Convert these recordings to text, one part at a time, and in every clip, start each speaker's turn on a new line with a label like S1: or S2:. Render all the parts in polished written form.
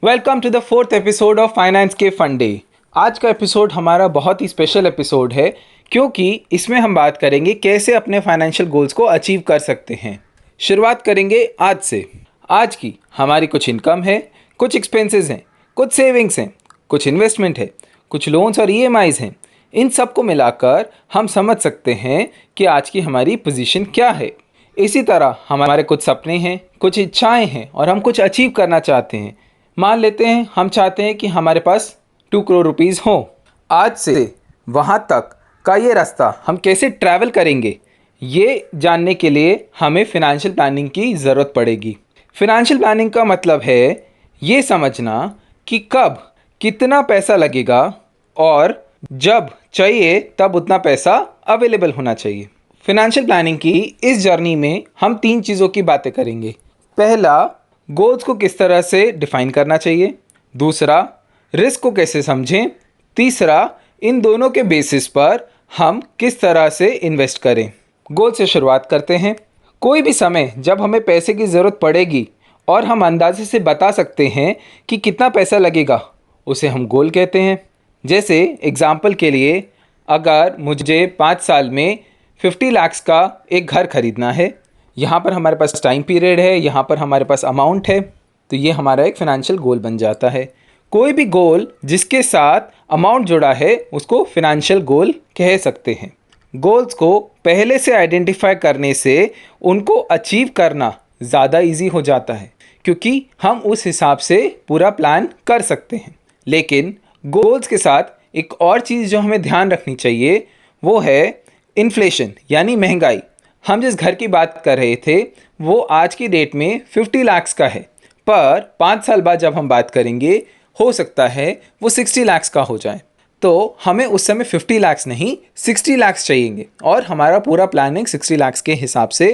S1: Welcome to the fourth episode of finance के fun day. आज का एपिसोड हमारा बहुत ही स्पेशल एपिसोड है क्योंकि इसमें हम बात करेंगे कैसे अपने फाइनेंशियल गोल्स को अचीव कर सकते हैं। शुरुआत करेंगे आज से। आज की हमारी कुछ इनकम है, कुछ एक्सपेंसेस हैं, कुछ सेविंग्स हैं, कुछ इन्वेस्टमेंट है, कुछ लोन्स और ईएमआईज हैं। इन सब को मिलाकर हम समझ सकते हैं कि आज की हमारी पोजीशन क्या है। इसी तरह हमारे कुछ सपने हैं, कुछ इच्छाएं हैं और हम कुछ अचीव करना चाहते हैं। मान लेते हैं हम चाहते हैं कि हमारे पास 2 करोड़ रुपीज़ हो। आज से वहाँ तक का ये रास्ता हम कैसे ट्रैवल करेंगे, ये जानने के लिए हमें फ़िनांशियल प्लानिंग की ज़रूरत पड़ेगी। फ़िनांशियल प्लानिंग का मतलब है ये समझना कि कब कितना पैसा लगेगा और जब चाहिए तब उतना पैसा अवेलेबल होना चाहिए। फ़िनांशियल प्लानिंग की इस जर्नी में हम 3 चीज़ों की बातें करेंगे। पहला, गोल्स को किस तरह से डिफ़ाइन करना चाहिए। दूसरा, रिस्क को कैसे समझें। तीसरा, इन दोनों के बेसिस पर हम किस तरह से इन्वेस्ट करें। गोल से शुरुआत करते हैं। कोई भी समय जब हमें पैसे की ज़रूरत पड़ेगी और हम अंदाजे से बता सकते हैं कि कितना पैसा लगेगा, उसे हम गोल कहते हैं। जैसे एग्ज़ाम्पल के लिए, अगर मुझे 5 साल में 50 लाख का एक घर खरीदना है, यहाँ पर हमारे पास टाइम पीरियड है, यहाँ पर हमारे पास अमाउंट है, तो ये हमारा एक फ़िनांशियल गोल बन जाता है। कोई भी गोल जिसके साथ अमाउंट जुड़ा है उसको फ़िनांशियल गोल कह सकते हैं। गोल्स को पहले से आइडेंटिफाई करने से उनको अचीव करना ज़्यादा इजी हो जाता है क्योंकि हम उस हिसाब से पूरा प्लान कर सकते हैं। लेकिन गोल्स के साथ एक और चीज़ जो हमें ध्यान रखनी चाहिए वो है इन्फ्लेशन यानी महंगाई। हम जिस घर की बात कर रहे थे वो आज की डेट में 50 लाख का है, पर 5 साल बाद जब हम बात करेंगे हो सकता है वो 60 लाख का हो जाए। तो हमें उस समय 50 लाख नहीं 60 लाख चाहिए और हमारा पूरा प्लानिंग 60 लाख के हिसाब से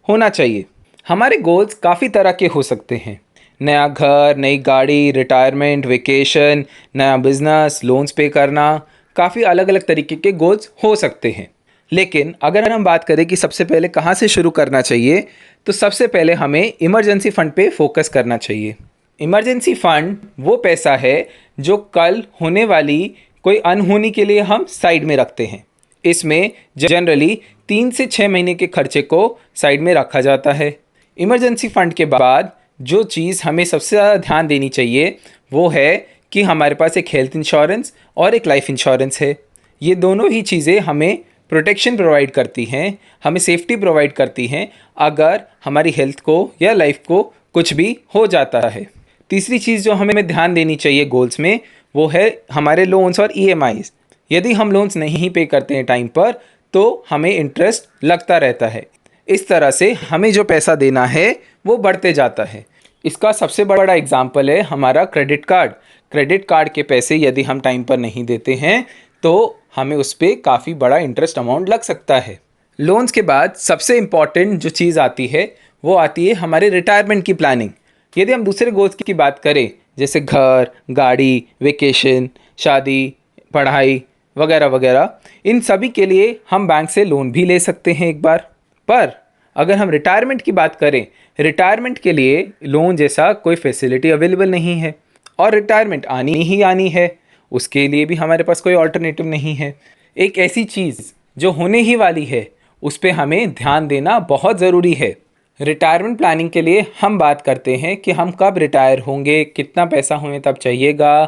S1: होना चाहिए। हमारे गोल्स काफ़ी तरह के हो सकते हैं। नया घर, नई गाड़ी, रिटायरमेंट, वेकेशन, नया बिजनेस, लोन्स पे करना, काफ़ी अलग अलग तरीके के गोल्स हो सकते हैं। लेकिन अगर हम बात करें कि सबसे पहले कहाँ से शुरू करना चाहिए, तो सबसे पहले हमें इमरजेंसी फ़ंड पे फोकस करना चाहिए। इमरजेंसी फ़ंड वो पैसा है जो कल होने वाली कोई अनहोनी के लिए हम साइड में रखते हैं। इसमें जनरली 3 से 6 महीने के खर्चे को साइड में रखा जाता है। इमरजेंसी फ़ंड के बाद जो चीज़ हमें सबसे ज़्यादा ध्यान देनी चाहिए वो है कि हमारे पास एक हेल्थ इंश्योरेंस और एक लाइफ इंश्योरेंस है। ये दोनों ही चीज़ें हमें प्रोटेक्शन प्रोवाइड करती हैं, हमें सेफ्टी प्रोवाइड करती हैं अगर हमारी हेल्थ को या लाइफ को कुछ भी हो जाता है। तीसरी चीज़ जो हमें ध्यान देनी चाहिए गोल्स में वो है हमारे लोन्स और ईएमआईज। यदि हम लोन्स नहीं पे करते हैं टाइम पर तो हमें इंटरेस्ट लगता रहता है। इस तरह से हमें जो पैसा देना है वो बढ़ते जाता है। इसका सबसे बड़ा एग्जाम्पल है हमारा क्रेडिट कार्ड। क्रेडिट कार्ड के पैसे यदि हम टाइम पर नहीं देते हैं तो हमें उस पर काफ़ी बड़ा इंटरेस्ट अमाउंट लग सकता है। लोन्स के बाद सबसे इम्पॉर्टेंट जो चीज़ आती है वो आती है हमारे रिटायरमेंट की प्लानिंग। यदि हम दूसरे गोल्स की बात करें जैसे घर, गाड़ी, वेकेशन, शादी, पढ़ाई वगैरह वगैरह, इन सभी के लिए हम बैंक से लोन भी ले सकते हैं एक बार। पर अगर हम रिटायरमेंट की बात करें, रिटायरमेंट के लिए लोन जैसा कोई फैसिलिटी अवेलेबल नहीं है और रिटायरमेंट आनी ही आनी है, उसके लिए भी हमारे पास कोई ऑल्टरनेटिव नहीं है। एक ऐसी चीज़ जो होने ही वाली है उस पर हमें ध्यान देना बहुत ज़रूरी है। रिटायरमेंट प्लानिंग के लिए हम बात करते हैं कि हम कब रिटायर होंगे, कितना पैसा हमें तब चाहिएगा,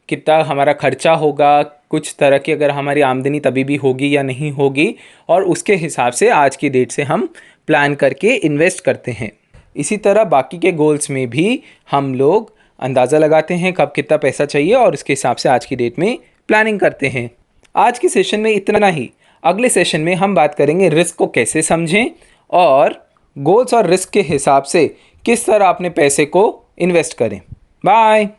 S1: कितना हमारा खर्चा होगा, कुछ तरह की अगर हमारी आमदनी तभी भी होगी या नहीं होगी, और उसके हिसाब से आज की डेट से हम प्लान करके इन्वेस्ट करते हैं। इसी तरह बाकी के गोल्स में भी हम लोग अंदाज़ा लगाते हैं कब कितना पैसा चाहिए और उसके हिसाब से आज की डेट में प्लानिंग करते हैं। आज के सेशन में इतना ही। अगले सेशन में हम बात करेंगे रिस्क को कैसे समझें और गोल्स और रिस्क के हिसाब से किस तरह अपने पैसे को इन्वेस्ट करें। बाय।